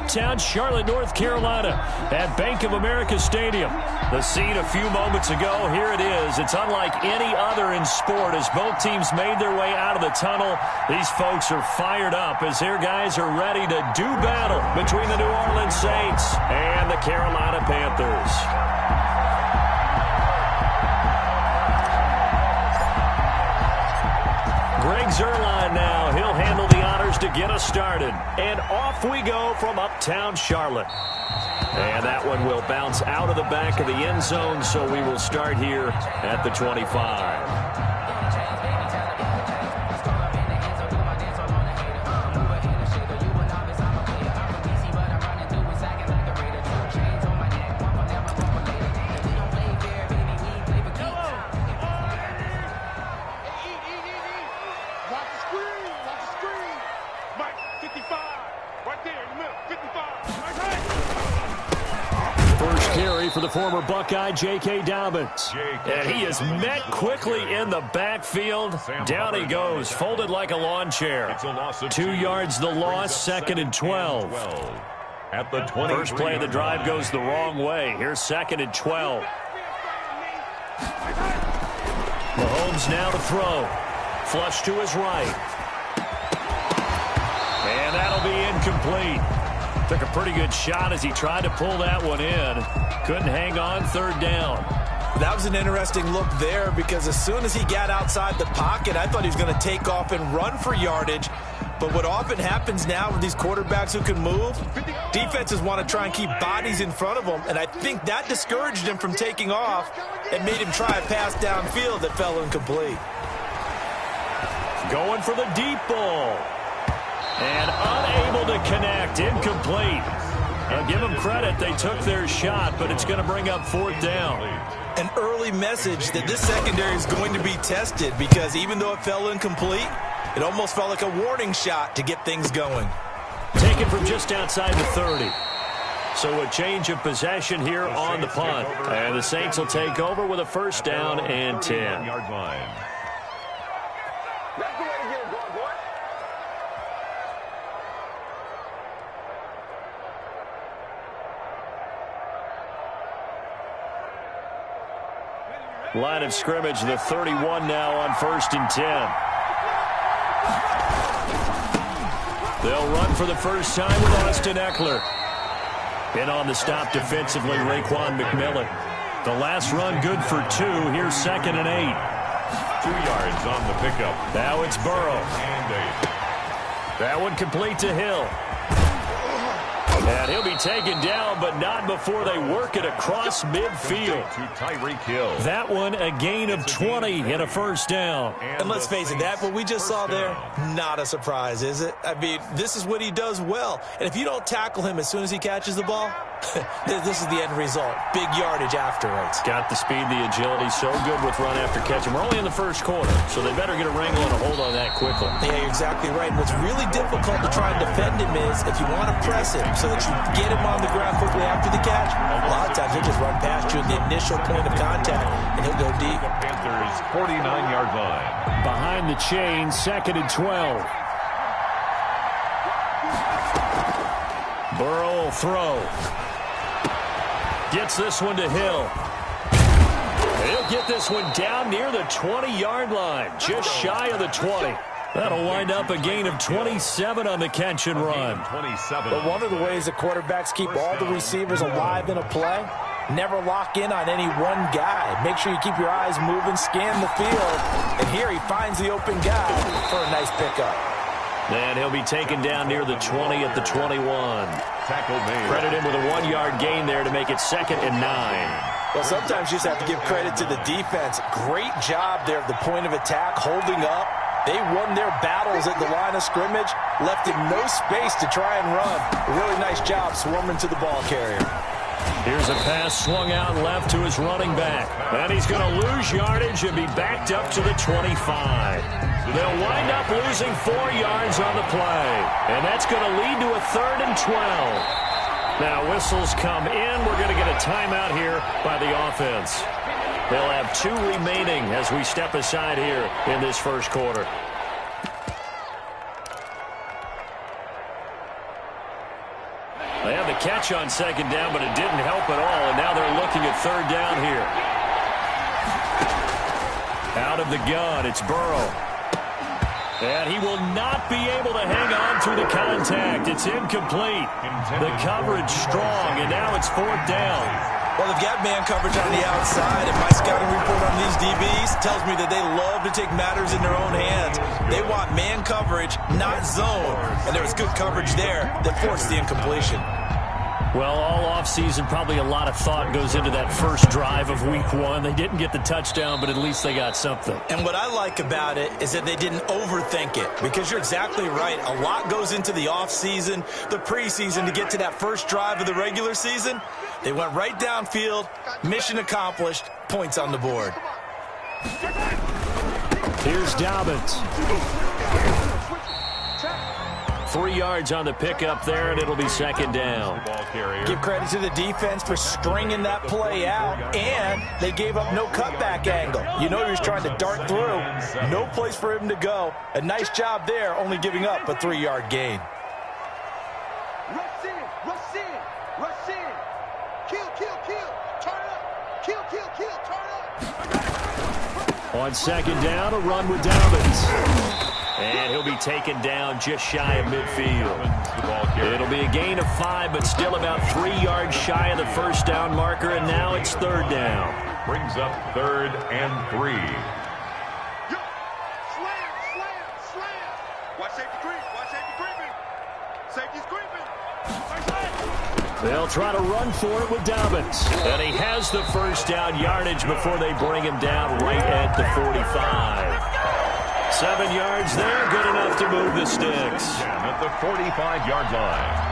uptown Charlotte, North Carolina at Bank of America Stadium. The scene a few moments ago, here it is. It's unlike any other in sport as both teams made their way out of the tunnel. These folks are fired up as their guys are ready to do battle between the New Orleans Saints and the Carolina Panthers. Greg Zuerlein now. He'll handle the honors to get us started. And off we go from uptown Charlotte. And that one will bounce out of the back of the end zone, so we will start here at the 25. For the former Buckeye, J.K. Dobbins. And he is met quickly in the backfield. Down he goes, folded like a lawn chair. 2 yards the loss, 2nd and 12. At the 20. First play of the drive goes the wrong way. Here's 2nd and 12. Mahomes now to throw. Flush to his right. And that'll be incomplete. Took a pretty good shot as he tried to pull that one in. Couldn't hang on, 3rd down. That was an interesting look there because as soon as he got outside the pocket, I thought he was going to take off and run for yardage. But what often happens now with these quarterbacks who can move, defenses want to try and keep bodies in front of them, and I think that discouraged him from taking off and made him try a pass downfield that fell incomplete. Going for the deep ball. And unable to connect, incomplete. I'll give them credit, they took their shot, but it's going to bring up 4th down. An early message that this secondary is going to be tested because even though it fell incomplete, it almost felt like a warning shot to get things going. Taken from just outside the 30. So a change of possession here on the punt. And the Saints will take over with a 1st down and 10. Yard line. Line of scrimmage, the 31 now on 1st and 10. They'll run for the first time with Austin Eckler. In on the stop defensively, Raekwon McMillan. The last run good for 2. Here's 2nd and 8. 2 yards on the pickup. Now it's Burrow. And 8. That one complete to Hill. And he'll be taken down, but not before they work it across midfield. To Tyreek Hill. That one a gain of 20 and a 1st down. And let's face it, that what we just saw there, not a surprise, is it? I mean, this is what he does well. And if you don't tackle him as soon as he catches the ball, this is the end result. Big yardage afterwards. Got the speed, the agility, so good with run after catch. And we're only in the 1st quarter, so they better get a wrangle and a hold on that quickly. Yeah, you're exactly right. And what's really difficult to try and defend him is if you want to press him so that you get him on the ground quickly after the catch, a lot of times he'll just run past you at the initial point of contact, and he'll go deep. The Panthers' 49-yard line. Behind the chain, 2nd and 12. Burrow will throw. Gets this one to Hill. He'll get this one down near the 20-yard line, just shy of the 20. That'll wind up a gain of 27 on the catch and run. 27. But one of the ways that quarterbacks keep all the receivers alive in a play, never lock in on any one guy. Make sure you keep your eyes moving, scan the field. And here he finds the open guy for a nice pickup. And he'll be taken down near the 20 at the 21. Tackle made. Credit him with a 1-yard gain there to make it 2nd and 9. Well, sometimes you just have to give credit to the defense. Great job there at the point of attack, holding up. They won their battles at the line of scrimmage, left him no space to try and run. A really nice job swarming to the ball carrier. Here's a pass swung out left to his running back. And he's going to lose yardage and be backed up to the 25. They'll wind up losing 4 yards on the play. And that's going to lead to a 3rd and 12. Now whistles come in. We're going to get a timeout here by the offense. They'll have 2 remaining as we step aside here in this 1st quarter. They had the catch on second down, but it didn't help at all, and now they're looking at third down here. Out of the gun, it's Burrow. And he will not be able to hang on through the contact. It's incomplete. The coverage strong, and now it's fourth down. Well, they've got man coverage on the outside, and my scouting report on these DBs tells me that they love to take matters in their own hands. They want man coverage, not zone. And there was good coverage there that forced the incompletion. Well, all offseason, probably a lot of thought goes into that first drive of week one. They didn't get the touchdown, but at least they got something. And what I like about it is that they didn't overthink it, because you're exactly right. A lot goes into the offseason, the preseason, to get to that first drive of the regular season. They went right downfield, mission accomplished, points on the board. Here's Dobbins. 3 yards on the pickup there, and it'll be second down. Give credit to the defense for stringing that play out, and they gave up no cutback angle. You know he was trying to dart through. No place for him to go. A nice job there, only giving up a 3-yard gain. Rush in, rush in, rush in. Kill, kill, kill. Turn up. Kill, kill, kill. Turn up. On second down, a run with Dobbins. And he'll be taken down just shy of midfield. It'll be a gain of 5, but still about 3 yards shy of the first down marker, and now it's third down. Brings up 3rd and 3. Slam, slam, slam. Watch safety creep. Watch safety creeping. Safety's creeping. They'll try to run for it with Dobbins. And he has the first down yardage before they bring him down right at the 45. 7 yards there, good enough to move the sticks. At the 45-yard line.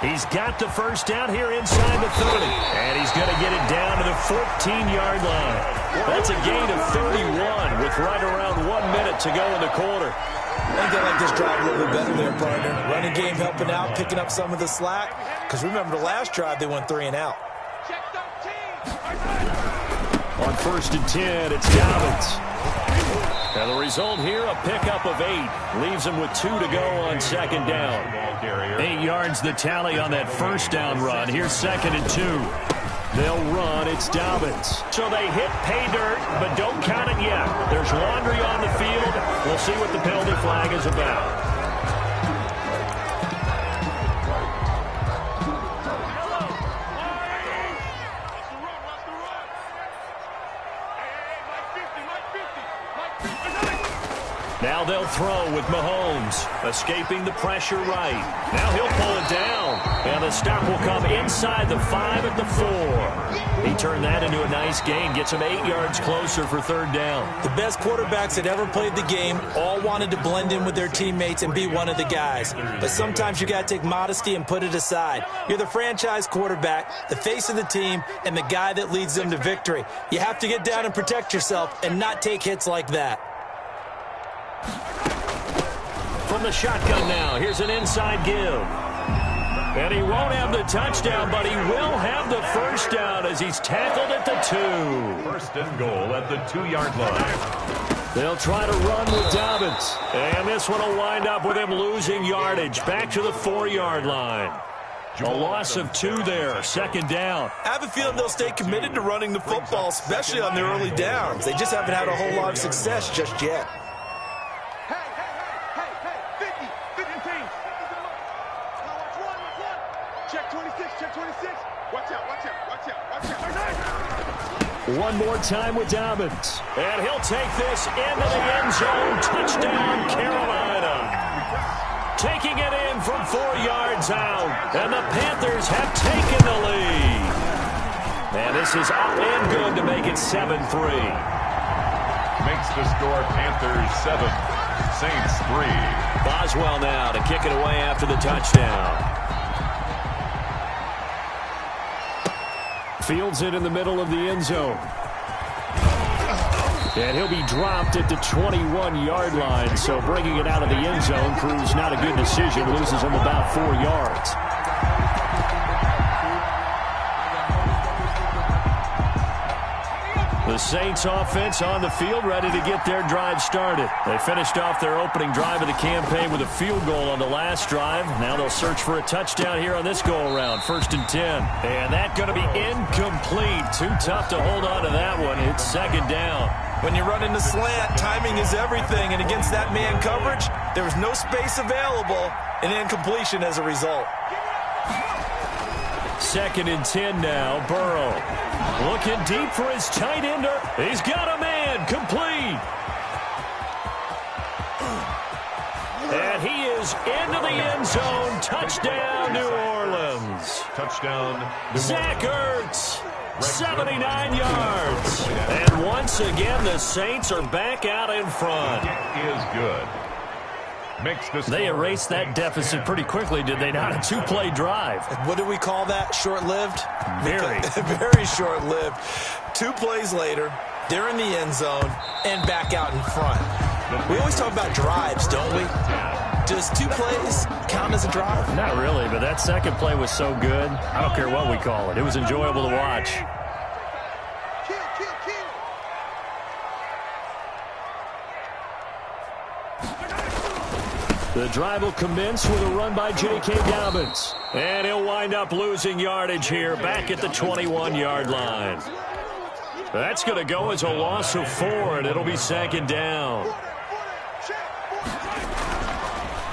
He's got the first down here inside the 30. And he's going to get it down to the 14-yard line. That's a gain of 31 with right around 1 minute to go in the quarter. I think they like this drive a little bit better there, partner. Running game helping out, picking up some of the slack. Because remember, the last drive, they went 3 and out. On 1st and 10, it's Dobbins. And the result here, a pickup of 8. Leaves him with 2 to go on second down. 8 yards the tally on that first down run. Here's 2nd and 2. They'll run. It's Dobbins. So they hit pay dirt, but don't count it yet. There's laundry on the field. We'll see what the penalty flag is about. Now they'll throw with Mahomes, escaping the pressure right. Now he'll pull it down, and the stop will come inside the 5 at the 4. He turned that into a nice gain, gets him 8 yards closer for third down. The best quarterbacks that ever played the game all wanted to blend in with their teammates and be one of the guys. But sometimes you got to take modesty and put it aside. You're the franchise quarterback, the face of the team, and the guy that leads them to victory. You have to get down and protect yourself and not take hits like that. From the shotgun now, here's an inside give. And he won't have the touchdown, but he will have the first down as he's tackled at the 2. 1st and goal at the 2-yard line. They'll try to run with Dobbins. And this one will wind up with him losing yardage back to the 4-yard line. A loss of 2 there, 2nd down. I have a feeling they'll stay committed to running the football, especially on their early downs. They just haven't had a whole lot of success just yet. One more time with Dobbins. And he'll take this into the end zone. Touchdown, Carolina. Taking it in from 4 yards out. And the Panthers have taken the lead. And this is up and good to make it 7-3. Makes the score Panthers 7, Saints 3. Boswell now to kick it away after the touchdown. Fields it in the middle of the end zone. And he'll be dropped at the 21-yard line, so bringing it out of the end zone proves not a good decision. Loses him about 4 yards. The Saints offense on the field, ready to get their drive started. They finished off their opening drive of the campaign with a field goal on the last drive. Now they'll search for a touchdown here on this go-around. 1st and 10. And that's going to be incomplete. Too tough to hold on to that one. It's 2nd down. When you run into slant, timing is everything. And against that man coverage, there was no space available. An incompletion as a result. 2nd and 10 now. Burrow looking deep for his tight ender. He's got a man. Complete. And he is into the end zone. Touchdown, New Orleans. Touchdown. Zach Ertz, 79 yards. And once again, the Saints are back out in front. Is good. Makes this they erased that deficit pretty quickly, did they not? A 2-play drive. What do we call that? Short-lived? Very. Very short-lived. 2 plays later, they're in the end zone and back out in front. We always talk about drives, don't we? Does 2 plays count as a drive? Not really, but that second play was so good. I don't care what we call it. It was enjoyable to watch. The drive will commence with a run by J.K. Dobbins. And he'll wind up losing yardage here back at the 21-yard line. That's going to go as a loss of 4, and it'll be 2nd down.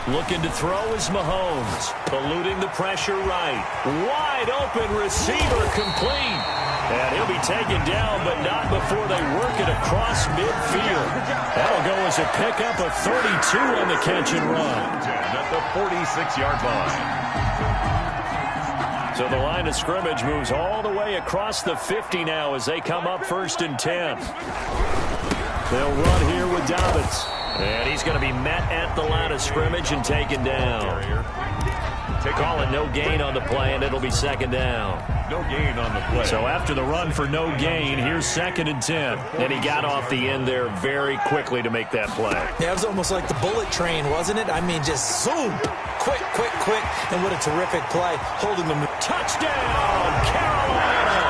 Looking to throw is Mahomes. Eluding the pressure right. Wide open receiver complete. And he'll be taken down, but not before they work it across midfield. That'll go as a pickup of 32 on the catch and run. At the 46-yard line. So the line of scrimmage moves all the way across the 50 now as they come up 1st and 10. They'll run here with Dobbins. And he's going to be met at the line of scrimmage and taken down. Calling no gain on the play, and it'll be 2nd down. No gain on the play. So after the run for no gain, here's 2nd and 10. And he got off the end there very quickly to make that play. Yeah, it was almost like the bullet train, wasn't it? I mean, just zoom. Quick, quick, quick. And what a terrific play. Holding them. Touchdown, Carolina.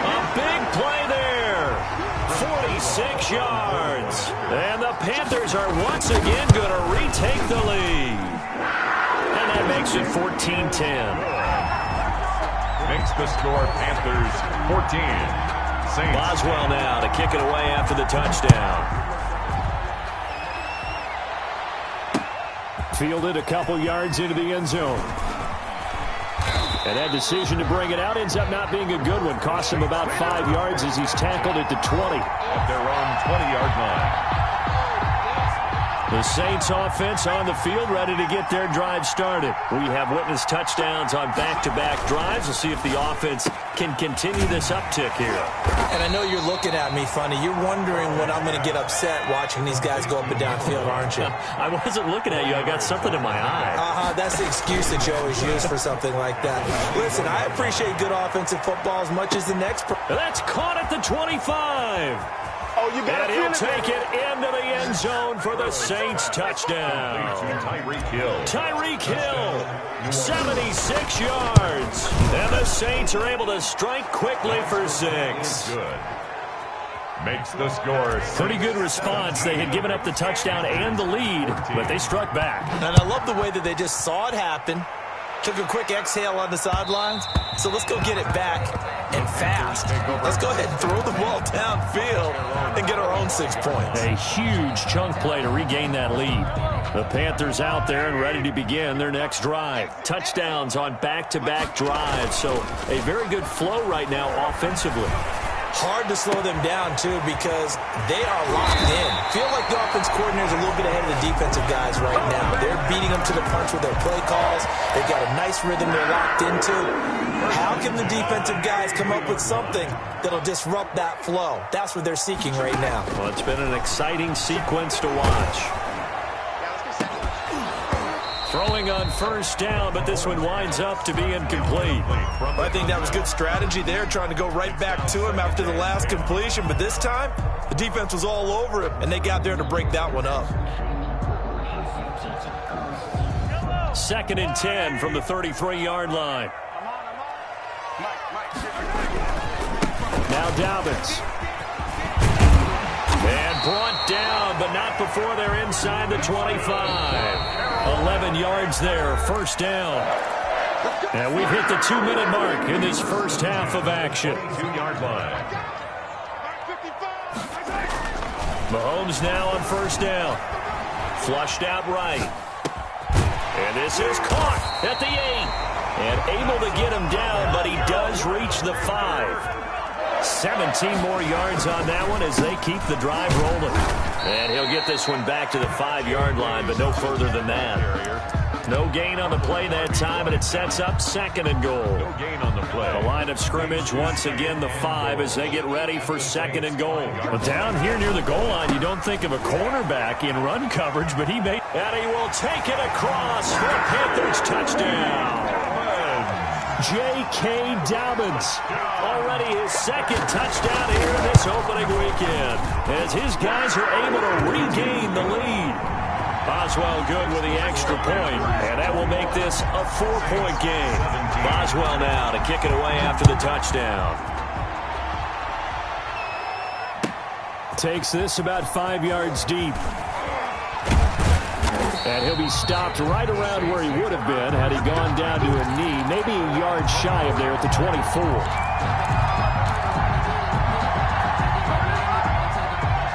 A big play there. 46 yards. And the Panthers are once again going to retake the lead. And that makes it 14-10. Makes the score Panthers 14. Saints. Boswell now to kick it away after the touchdown. Fielded a couple yards into the end zone. And that decision to bring it out ends up not being a good one. Costs him about 5 yards as he's tackled at the 20. At their own 20-yard line. The Saints offense on the field, ready to get their drive started. We have witnessed touchdowns on back-to-back drives. We'll see if the offense can continue this uptick here. And I know you're looking at me funny. You're wondering when I'm going to get upset watching these guys go up and down field, aren't you? I wasn't looking at you. I got something in my eye. That's the excuse that you always use for something like that. Listen, I appreciate good offensive football as much as the next. That's caught at the 25. Oh, you got and he'll take it into the end zone for the Saints touchdown. Tyreek Hill. Tyreek Hill, 76 yards. And the Saints are able to strike quickly for 6. Good. Makes the score. Pretty good response. They had given up the touchdown and the lead, but they struck back. And I love the way that they just saw it happen. Took a quick exhale on the sidelines. So let's go get it back and fast. Let's go ahead and throw the ball downfield and get our own 6 points. A huge chunk play to regain that lead. The Panthers out there and ready to begin their next drive. Touchdowns on back-to-back drives. So a very good flow right now offensively. Hard to slow them down, too, because they are locked in. Feel like the offense coordinator is a little bit ahead of the defensive guys right now. They're beating them to the punch with their play calls. They've got a nice rhythm they're locked into. How can the defensive guys come up with something that'll disrupt that flow? That's what they're seeking right now. Well, it's been an exciting sequence to watch. Throwing on first down, but this one winds up to be incomplete. I think that was good strategy there, trying to go right back to him after the last completion. But this time, the defense was all over him, and they got there to break that one up. 2nd and 10 from the 33-yard line. Now Dobbins And brought down, but not before they're inside the 25. 11 yards there, first down. And we've hit the 2-minute mark in this first half of action. 2-yard line. Mahomes now on first down. Flushed out right. And this is caught at the 8. And able to get him down, but he does reach the 5. 17 more yards on that one as they keep the drive rolling. And he'll get this one back to the 5-yard line, but no further than that. No gain on the play that time, and it sets up second and goal. No gain on the play. The line of scrimmage, once again, the 5 as they get ready for second and goal. But down here near the goal line, you don't think of a cornerback in run coverage, but he may. And he will take it across for a Panthers touchdown. J.K. Dobbins, already his second touchdown here in this opening weekend, as his guys are able to regain the lead. Boswell good with the extra point, and that will make this a 4-point game. Boswell now to kick it away after the touchdown. Takes this about 5 yards deep. And he'll be stopped right around where he would have been had he gone down to a knee, maybe a yard shy of there at the 24.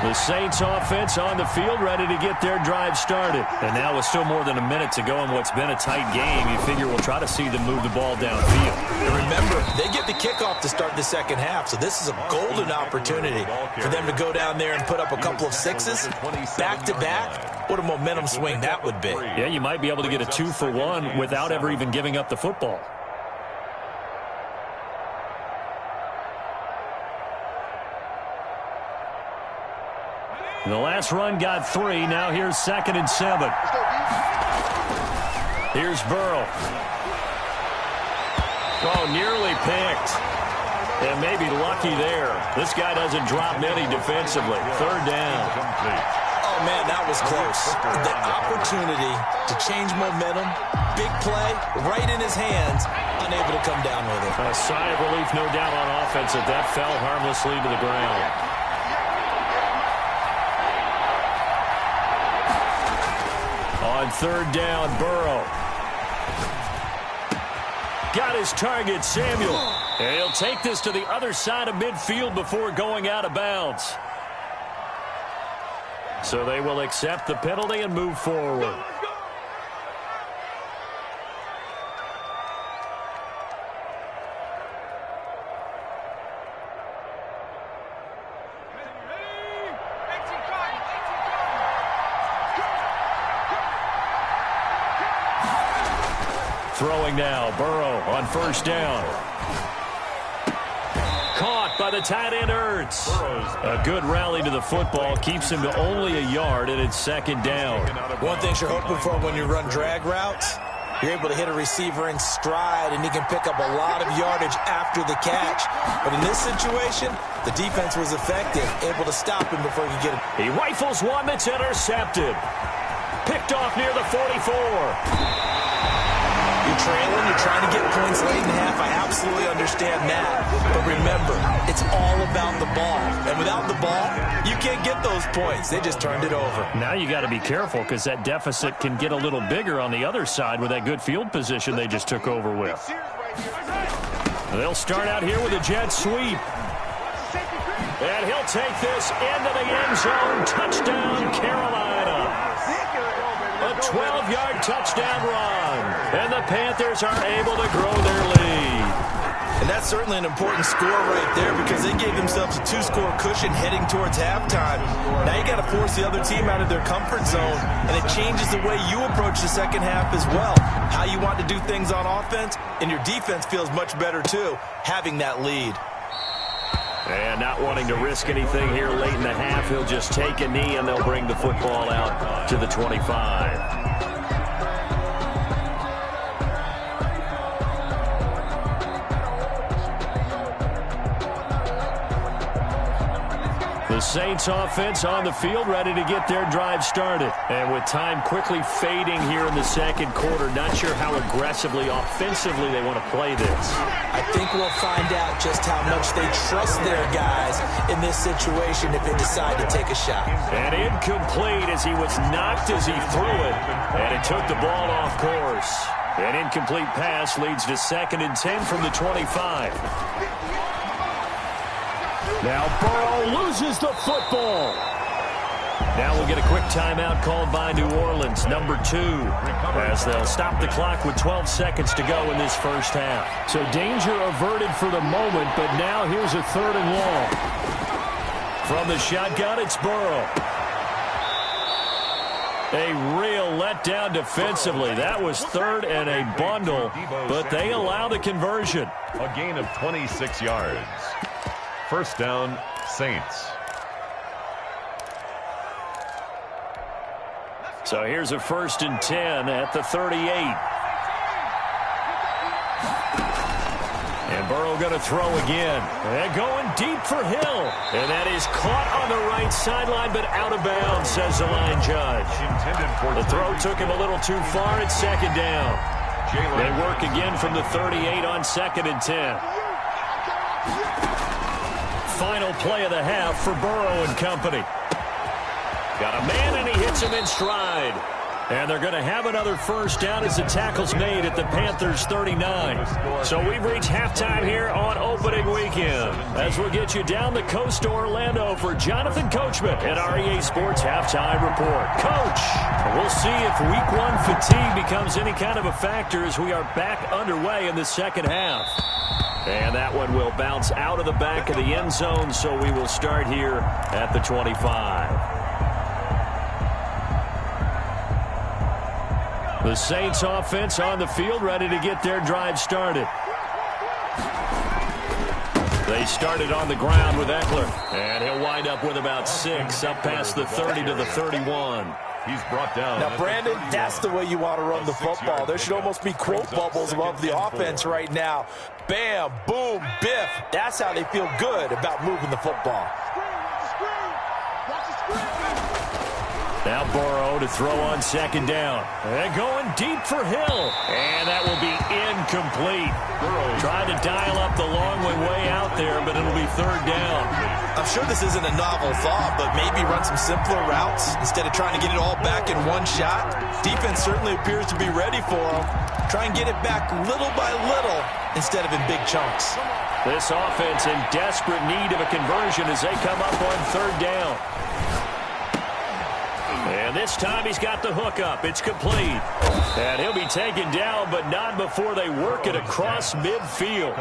The Saints offense on the field ready to get their drive started. And now with still more than a minute to go in what's been a tight game, you figure we'll try to see them move the ball downfield. And remember, they get the kickoff to start the second half, so this is a golden opportunity for them to go down there and put up a couple of sixes back-to-back. What a momentum swing that would be. Yeah, you might be able to get a 2-for-1 without ever even giving up the football. The last run got 3. Now here's 2nd and 7. Here's Burrow. Oh, nearly picked. And maybe lucky there. This guy doesn't drop many defensively. 3rd down. Oh, man, that was close. The opportunity to change momentum, big play, right in his hands, unable to come down with it. A sigh of relief, no doubt, on offense that that fell harmlessly to the ground. On 3rd down, Burrow. Got his target, Samuel. And he'll take this to the other side of midfield before going out of bounds. So they will accept the penalty and move forward. Throwing now, Burrow on 1st down. Caught by the tight end, Ertz. A good rally to the football keeps him to only a yard, and it's 2nd down. One thing you're hoping for when you run drag routes, you're able to hit a receiver in stride, and he can pick up a lot of yardage after the catch. But in this situation, the defense was effective, able to stop him before he could get it. He rifles one that's intercepted. Picked off near the 44. You're trailing, you're trying to get points late in the half. I absolutely understand that. But remember, it's all about the ball. And without the ball, you can't get those points. They just turned it over. Now you got to be careful because that deficit can get a little bigger on the other side with that good field position they just took over with. They'll start out here with a jet sweep. And he'll take this into the end zone. Touchdown, Carolina. A 12-yard touchdown run. And the Panthers are able to grow their lead. And that's certainly an important score right there because they gave themselves a 2-score cushion heading towards halftime. Now you got to force the other team out of their comfort zone, and it changes the way you approach the second half as well. How you want to do things on offense, and your defense feels much better too, having that lead. And not wanting to risk anything here late in the half, he'll just take a knee, and they'll bring the football out to the 25. The The Saints offense on the field, ready to get their drive started. And with time quickly fading here in the second quarter, not sure how aggressively, offensively they want to play this. I think we'll find out just how much they trust their guys in this situation if they decide to take a shot. And incomplete as he was knocked as he threw it. And it took the ball off course. An incomplete pass leads to 2nd and 10 from the 25. Now Burrow loses the football. Now we'll get a quick timeout called by New Orleans, number 2, as they'll stop the clock with 12 seconds to go in this first half. So danger averted for the moment, but now here's a 3rd and long. From the shotgun, it's Burrow. A real letdown defensively. That was 3rd and a bundle, but they allow the conversion. A gain of 26 yards. First down, Saints. So here's a 1st and 10 at the 38. And Burrow going to throw again. And going deep for Hill. And that is caught on the right sideline, but out of bounds, says the line judge. The throw took him a little too far. It's 2nd down. They work again from the 38 on 2nd and 10. Final play of the half for Burrow and company. Got a man, and he hits him in stride. And they're going to have another first down as the tackle's made at the Panthers' 39. So we've reached halftime here on opening weekend. As we'll get you down the coast to Orlando for Jonathan Coachman at REA Sports Halftime Report. Coach, we'll see if Week 1 fatigue becomes any kind of a factor as we are back underway in the second half. And that one will bounce out of the back of the end zone, so we will start here at the 25. The Saints offense on the field, ready to get their drive started. They started on the ground with Eckler, and he'll wind up with about 6, up past the 30 to the 31. He's brought down. Now, Brandon, that's the way you want to run the football. There should almost be quote bubbles above the offense right now. Bam, boom, biff. That's how they feel good about moving the football. Now Burrow to throw on 2nd down. And going deep for Hill. And that will be incomplete. Trying to dial up the long way out there, but it'll be 3rd down. I'm sure this isn't a novel thought, but maybe run some simpler routes instead of trying to get it all back in one shot. Defense certainly appears to be ready for them. Try and get it back little by little instead of in big chunks. This offense in desperate need of a conversion as they come up on 3rd down. And this time he's got the hook up. It's complete. And he'll be taken down, but not before they work it across midfield.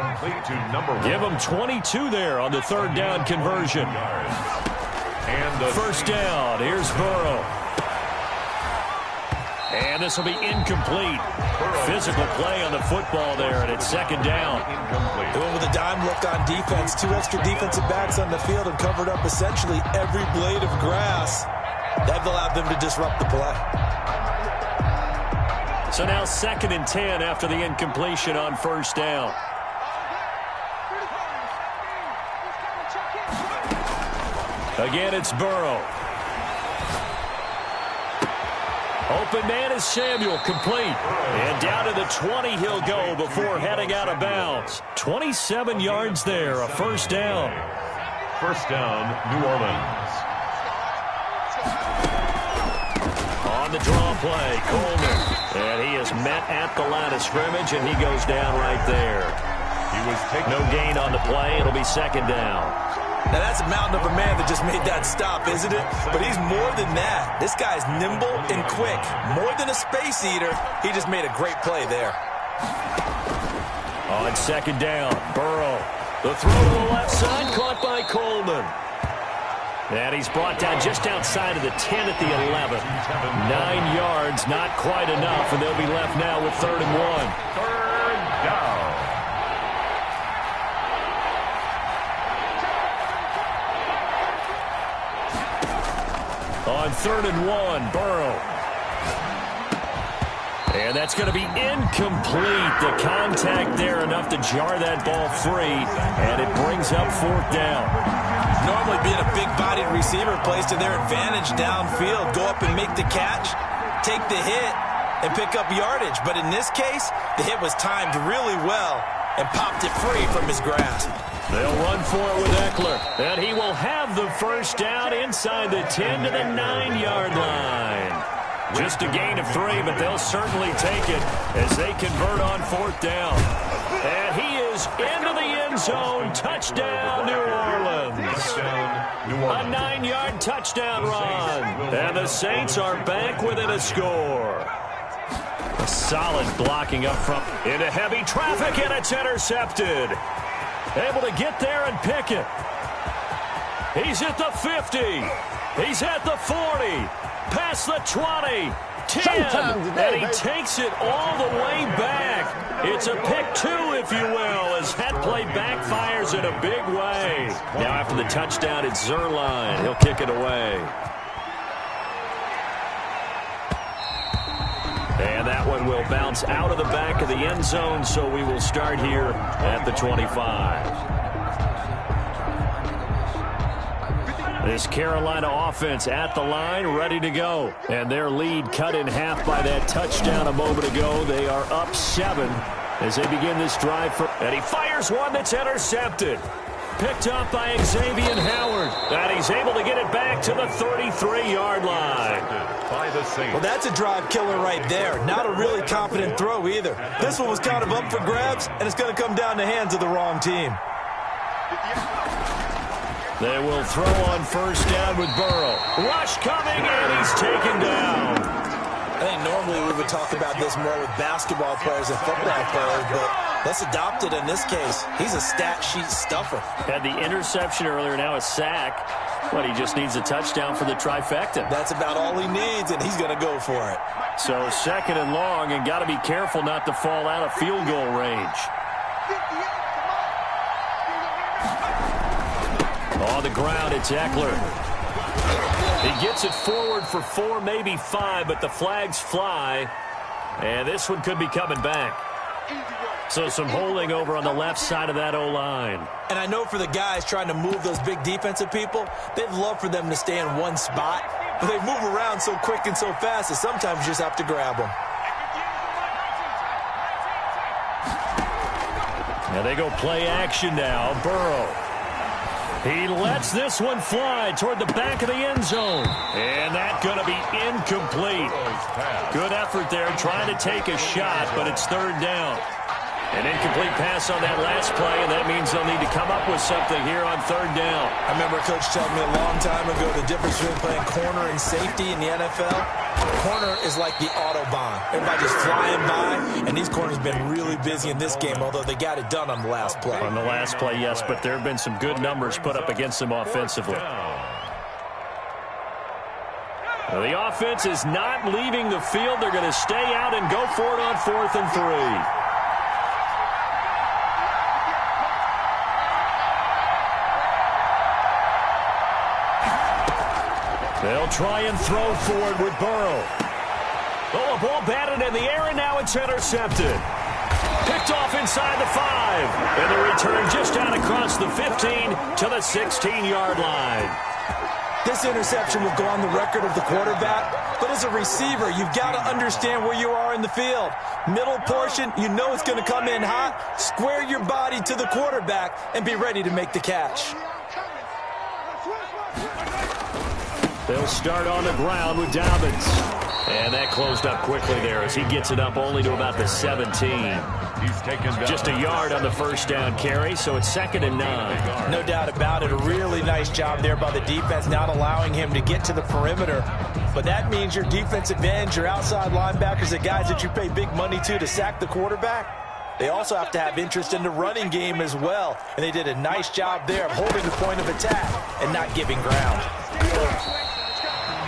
Give him 22 there on the 3rd down conversion. And the 1st down. Here's Burrow. And this will be incomplete. Physical play on the football there, and it's 2nd down. Doing with a dime look on defense. 2 extra defensive backs on the field and covered up essentially every blade of grass. That allowed them to disrupt the play. So now 2nd and 10 after the incompletion on 1st down. Again, it's Burrow. Open man is Samuel, complete. And down to the 20 he'll go before heading out of bounds. 27 yards there, a 1st down. First down, New Orleans. On the draw play, Coleman. And he is met at the line of scrimmage, and he goes down right there. No gain on the play. It'll be 2nd down. Now, that's a mountain of a man that just made that stop, isn't it? But he's more than that. This guy's nimble and quick. More than a space eater, he just made a great play there. On 2nd down, Burrow. The throw to the left side, caught by Coleman. And he's brought down just outside of the 10 at the 11. 9 yards, not quite enough, and they'll be left now with 3rd and 1. 3rd down. On 3rd and 1, Burrow. And that's going to be incomplete. The contact there enough to jar that ball free, and it brings up fourth down. Normally being a big-bodied receiver plays to their advantage downfield. Go up and make the catch, take the hit, and pick up yardage. But in this case, the hit was timed really well and popped it free from his grasp. They'll run for it with Eckler, and he will have the first down inside the 10 to the 9-yard line. Just a gain of 3, but they'll certainly take it as they convert on fourth down. And he is into the end zone. Touchdown, New Orleans. A 9-yard touchdown run. And the Saints are back within a score. A solid blocking up front into heavy traffic, and it's intercepted. Able to get there and pick it. He's at the 50. He's at the 40. Past the 20. 10. And he takes it all the way back. It's a pick 2, if you will, as that play backfires in a big way. Now after the touchdown, it's Zerline. He'll kick it away. And that one will bounce out of the back of the end zone, so we will start here at the 25. This Carolina offense at the line, ready to go. And their lead cut in half by that touchdown a moment ago. They are up 7 as they begin this drive. And he fires one that's intercepted. Picked up by Xavier Howard. And he's able to get it back to the 33-yard line. Well, that's a drive killer right there. Not a really confident throw either. This one was kind of up for grabs, and it's going to come down the hands of the wrong team. They will throw on first down with Burrow. Rush coming, and he's taken down. I think normally we would talk about this more with basketball players and football players, but let's adopt it in this case. He's a stat sheet stuffer. Had the interception earlier, now a sack. But he just needs a touchdown for the trifecta. That's about all he needs, and he's going to go for it. So second and long, and got to be careful not to fall out of field goal range. On the ground, it's Eckler. He gets it forward for 4, maybe 5, but the flags fly. And this one could be coming back. So some holding over on the left side of that O-line. And I know for the guys trying to move those big defensive people, they'd love for them to stay in one spot. But they move around so quick and so fast that sometimes you just have to grab them. Now they go play action now. Burrow. He lets this one fly toward the back of the end zone. And that's going to be incomplete. Good effort there trying to take a shot, but it's third down. An incomplete pass on that last play, and that means they'll need to come up with something here on third down. I remember a coach telling me a long time ago the difference between playing corner and safety in the NFL. Corner is like the Autobahn. Everybody just flying by, and these corners have been really busy in this game, although they got it done on the last play. On the last play, yes, but there have been some good numbers put up against them offensively. Well, the offense is not leaving the field. They're going to stay out and go for it on 4th and 3. They'll try and throw forward with Burrow. Oh, a ball batted in the air, and now it's intercepted. Picked off inside the 5. And the return just down across the 15 to the 16-yard line. This interception will go on the record of the quarterback, but as a receiver, you've got to understand where you are in the field. Middle portion, you know it's going to come in hot. Square your body to the quarterback and be ready to make the catch. They'll start on the ground with Dobbins. And that closed up quickly there as he gets it up only to about the 17. He's taken down. Just a yard on the first down carry, so it's 2nd and 9. No doubt about it. A really nice job there by the defense, not allowing him to get to the perimeter. But that means your defensive ends, your outside linebackers, the guys that you pay big money to sack the quarterback, they also have to have interest in the running game as well. And they did a nice job there of holding the point of attack and not giving ground.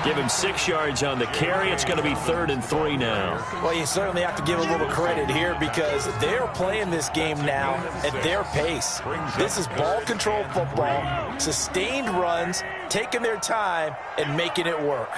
Give him 6 yards on the carry. It's going to be 3rd and 3 now. Well, you certainly have to give a little credit here because they're playing this game now at their pace. This is ball control football, sustained runs, taking their time, and making it work.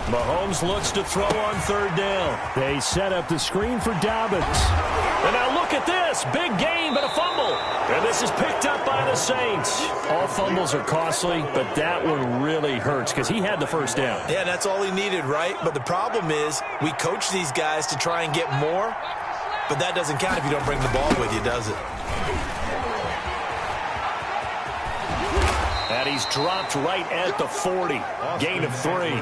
Mahomes looks to throw on third down. They set up the screen for Dobbins. And now look at this. Big gain, but a fumble. And this is picked up by the Saints. All fumbles are costly, but that one really hurts because he had the first down. Yeah, that's all he needed, right? But the problem is we coach these guys to try and get more, but that doesn't count if you don't bring the ball with you, does it? And he's dropped right at the 40. Gain of 3.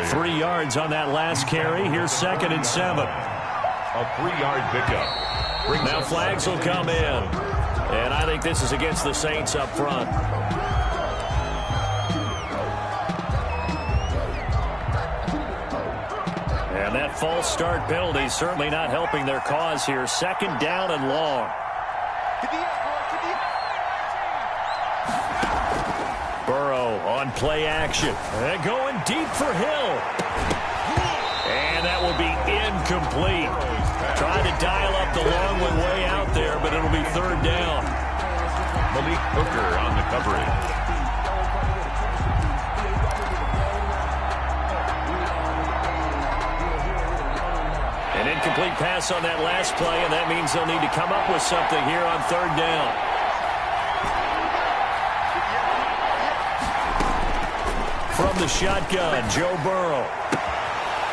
3 yards on that last carry. Here's 2nd and 7. A 3-yard pickup. Now flags will come in. And I think this is against the Saints up front. And that false start penalty certainly not helping their cause here. 2nd down and long. Burrow on play action. And going deep for Hill. And that will be incomplete. Trying to dial up the long one way out there, but it'll be 3rd down. Malik Hooker on the coverage. An incomplete pass on that last play, and that means they'll need to come up with something here on 3rd down. From the shotgun, Joe Burrow.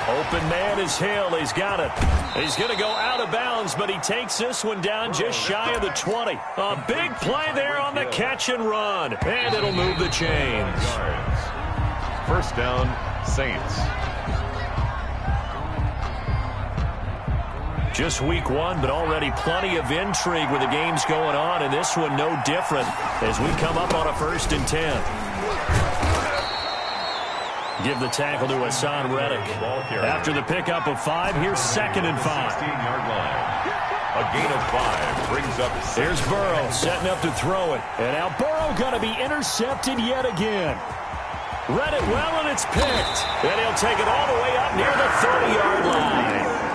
Open man is Hill. He's got it. He's going to go out of bounds, but he takes this one down just shy of the 20. A big play there on the catch and run. And it'll move the chains. 1st down, Saints. Just week 1, but already plenty of intrigue with the games going on, and this one no different as we come up on a 1st and 10. Give the tackle to Hassan Reddick. After the pickup of 5, here's 2nd and 5. 16-yard line. A gain of 5 brings up 6. Here's Burrow setting up to throw it. And now Burrow going to be intercepted yet again. Read it well, and it's picked. And he'll take it all the way up near the 30-yard line.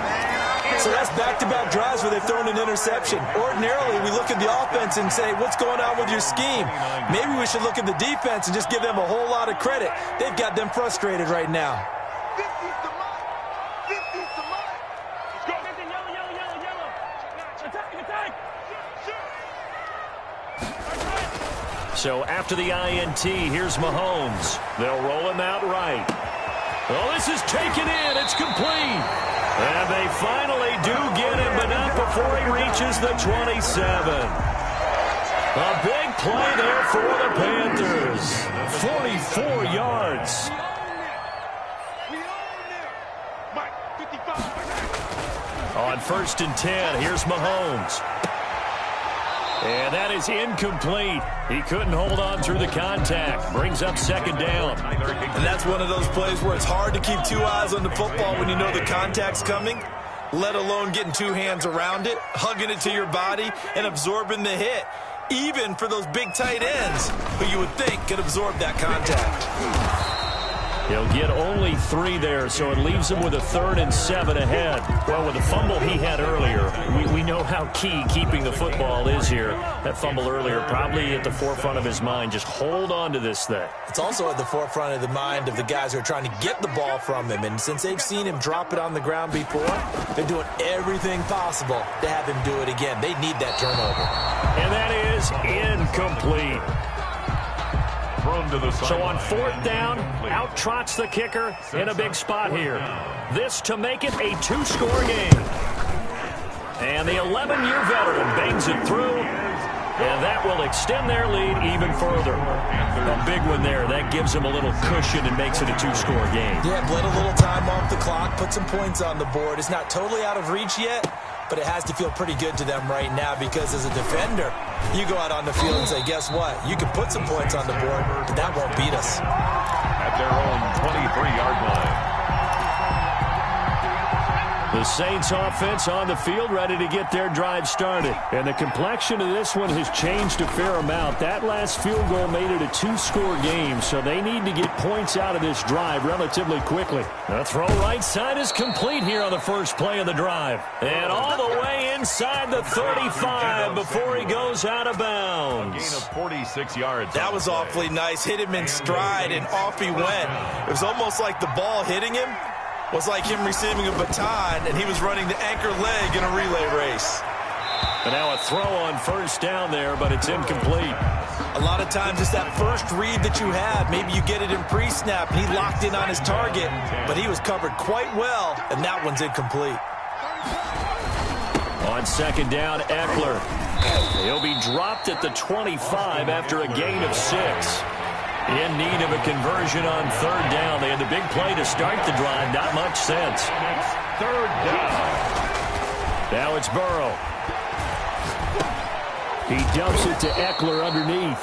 So that's back-to-back drives where they've thrown an interception. Ordinarily, we look at the offense and say, what's going on with your scheme? Maybe we should look at the defense and just give them a whole lot of credit. They've got them frustrated right now. 50's the mark. 50's the mark. Let's go. Yellow. Attack. So after the INT, here's Mahomes. They'll roll him out right. Oh, this is taken in. It's complete. And they finally do get him, but not before he reaches the 27. A big play there for the Panthers. 44 yards. On 1st and 10, here's Mahomes. And that is incomplete. He couldn't hold on through the contact. Brings up 2nd down. And that's one of those plays where it's hard to keep 2 eyes on the football when you know the contact's coming, let alone getting 2 hands around it, hugging it to your body, and absorbing the hit, even for those big tight ends who you would think could absorb that contact. He'll get only 3 there, so it leaves him with a 3rd and 7 ahead. Well, with the fumble he had earlier, we know how key keeping the football is here. That fumble earlier probably at the forefront of his mind. Just hold on to this thing. It's also at the forefront of the mind of the guys who are trying to get the ball from him. And since they've seen him drop it on the ground before, they're doing everything possible to have him do it again. They need that turnover. And that is incomplete. So on 4th down, out trots the kicker in a big spot here. This to make it a 2-score game. And the 11-year veteran bangs it through, and that will extend their lead even further. A big one there. That gives them a little cushion and makes it a 2-score game. Yeah, bled a little time off the clock, put some points on the board. It's not totally out of reach yet, but it has to feel pretty good to them right now because as a defender, you go out on the field and say, guess what? You can put some points on the board, but that won't beat us. At their own 23-yard line. The Saints offense on the field, ready to get their drive started. And the complexion of this one has changed a fair amount. That last field goal made it a two-score game, so they need to get points out of this drive relatively quickly. The throw right side is complete here on the first play of the drive. And all the way inside the 35 before he goes out of bounds. A gain of 46 yards. That was awfully nice. Hit him in stride, and off he went. It was almost like the ball hitting him was like him receiving a baton, and he was running the anchor leg in a relay race. And now a throw on first down there, but it's incomplete. A lot of times it's that first read that you have. Maybe you get it in pre-snap, and he locked in on his target, but he was covered quite well, and that one's incomplete. On second down, Eckler. He'll be dropped at the 25 after a gain of 6. In need of a conversion on third down. They had the big play to start the drive. Not much sense. Third down. Now it's Burrow. He dumps it to Eckler underneath.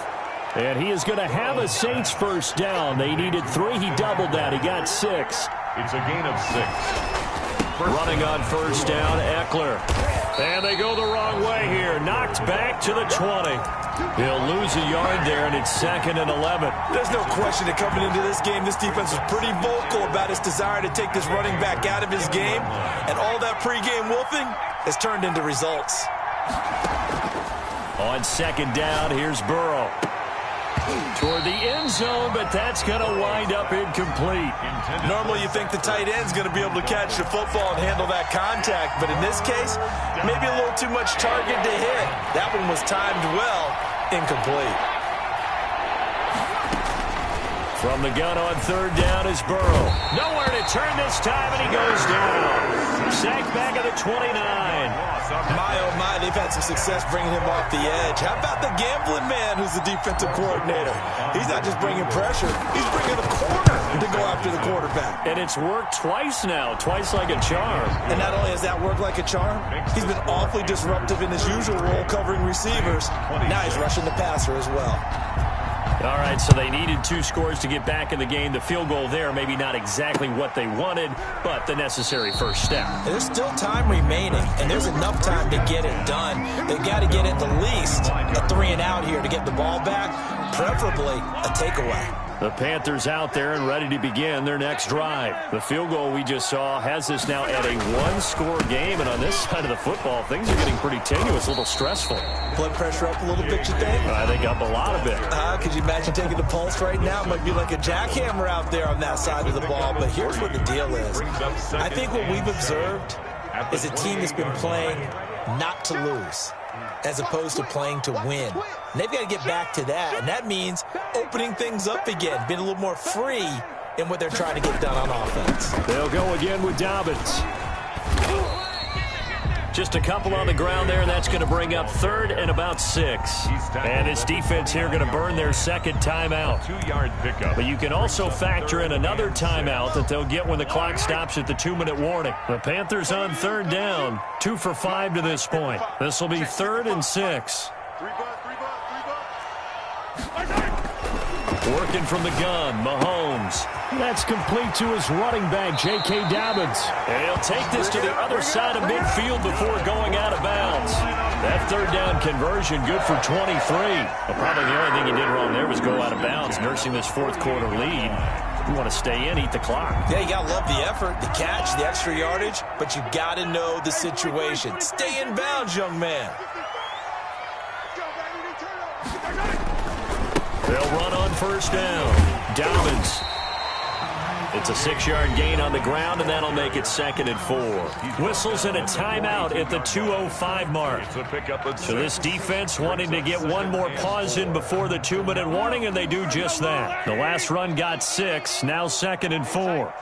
And he is going to have a Saints first down. They needed 3. He doubled that. He got 6. It's a gain of 6. Running on first down, Eckler. And they go the wrong way here. Knocked back to the 20. He'll lose a yard there, and it's 2nd and 11. There's no question that coming into this game, this defense was pretty vocal about its desire to take this running back out of his game. And all that pregame wolfing has turned into results. On second down, here's Burrow. Toward the end zone, but that's going to wind up incomplete. Normally you think the tight end's going to be able to catch the football and handle that contact, but in this case, maybe a little too much target to hit. That one was timed well, incomplete. From the gun on third down is Burrow. Nowhere to turn this time, and he goes down. Sacked back at the 29. My, oh my, they've had some success bringing him off the edge. How about the gambling man who's the defensive coordinator? He's not just bringing pressure, he's bringing a corner to go after the quarterback. And it's worked twice now, twice like a charm. And not only has that worked like a charm, he's been awfully disruptive in his usual role covering receivers. Now he's rushing the passer as well. All right, so they needed 2 scores to get back in the game. The field goal there, maybe not exactly what they wanted, but the necessary first step. There's still time remaining, and there's enough time to get it done. They've got to get at the least a 3 and out here to get the ball back, preferably a takeaway. The Panthers out there and ready to begin their next drive. The field goal we just saw has us now at a 1-score game, and on this side of the football, things are getting pretty tenuous, a little stressful. Blood pressure up a little bit, you think? I think up a lot of it. Could you imagine taking the pulse right now? It might be like a jackhammer out there on that side of the ball, but here's what the deal is. I think what we've observed is a team that's been playing not to lose, as opposed to playing to win. And they've got to get back to that, and that means opening things up again, being a little more free in what they're trying to get done on offense. They'll go again with Dobbins. Just a couple on the ground there, and that's going to bring up 3rd and about 6. And his defense here going to burn their second timeout. 2-yard pickup. But you can also factor in another timeout that they'll get when the clock stops at the 2-minute warning. The Panthers on third down, 2 for 5 to this point. This will be 3rd and 6. Working from the gun, Mahomes. That's complete to his running back, J.K. Dobbins. And he'll take this to the other side of midfield before going out of bounds. That third down conversion good for 23. Well, probably the only thing he did wrong there was go out of bounds, nursing this fourth-quarter lead. You want to stay in, eat the clock. Yeah, you got to love the effort, the catch, the extra yardage, but you got to know the situation. Stay in bounds, young man. They'll run on first down. Dobbins. It's a 6-yard gain on the ground, and that'll make it 2nd and 4. Whistles and a timeout at the 2:05 mark. So this defense wanting to get one more pause in before the 2-minute warning, and they do just that. The last run got 6, now 2nd and 4.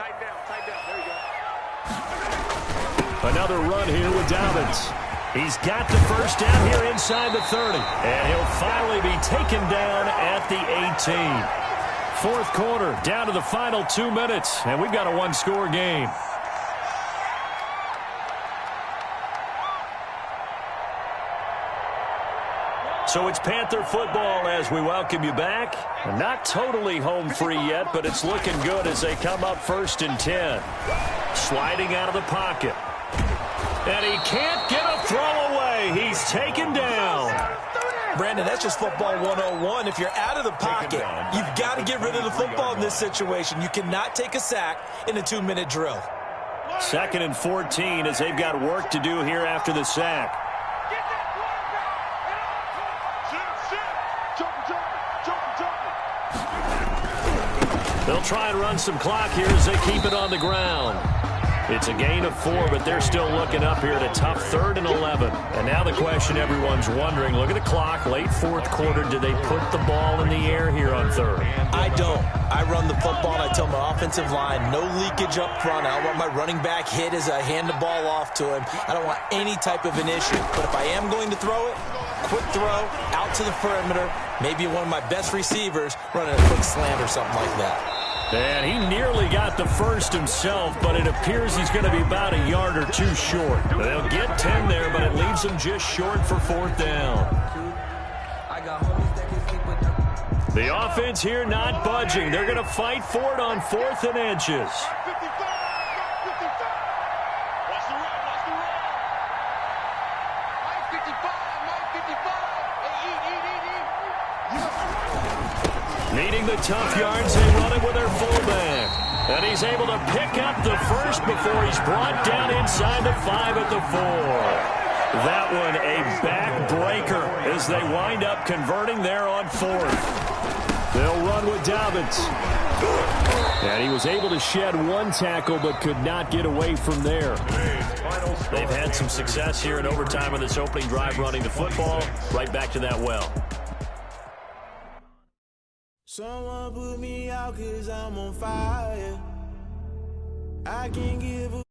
Another run here with Dobbins. He's got the first down here inside the 30. And he'll finally be taken down at the 18. Fourth quarter, down to the final 2 minutes, and we've got a 1-score game. So it's Panther football as we welcome you back. Not totally home free yet, but it's looking good as they come up 1st and 10. Sliding out of the pocket. And he can't get a throw away. He's taken down. Brandon, that's just football 101. If you're out of the pocket, you've got to get rid of the football in this situation. You cannot take a sack in a 2-minute drill. 2nd and 14 as they've got work to do here after the sack. They'll try and run some clock here as they keep it on the ground. It's a gain of 4, but they're still looking up here at a tough 3rd and 11. And now the question everyone's wondering, look at the clock, late 4th quarter, do they put the ball in the air here on 3rd? I don't. I run the football, and I tell my offensive line, no leakage up front. I don't want my running back hit as I hand the ball off to him. I don't want any type of an issue. But if I am going to throw it, quick throw, out to the perimeter, maybe one of my best receivers running a quick slant or something like that. And he nearly got the first himself, but it appears he's going to be about a yard or 2 short. They'll get 10 there, but it leaves them just short for 4th down. The offense here not budging. They're going to fight for it on 4th and inches. Needing the tough yards, they run it with their fullback. And he's able to pick up the first before he's brought down inside the 5 at the 4. That one a backbreaker as they wind up converting there on 4th. They'll run with Dobbins. And he was able to shed 1 tackle but could not get away from there. They've had some success here in overtime on this opening drive running the football. Right back to that well. Someone put me out 'cause I'm on fire. I can't give a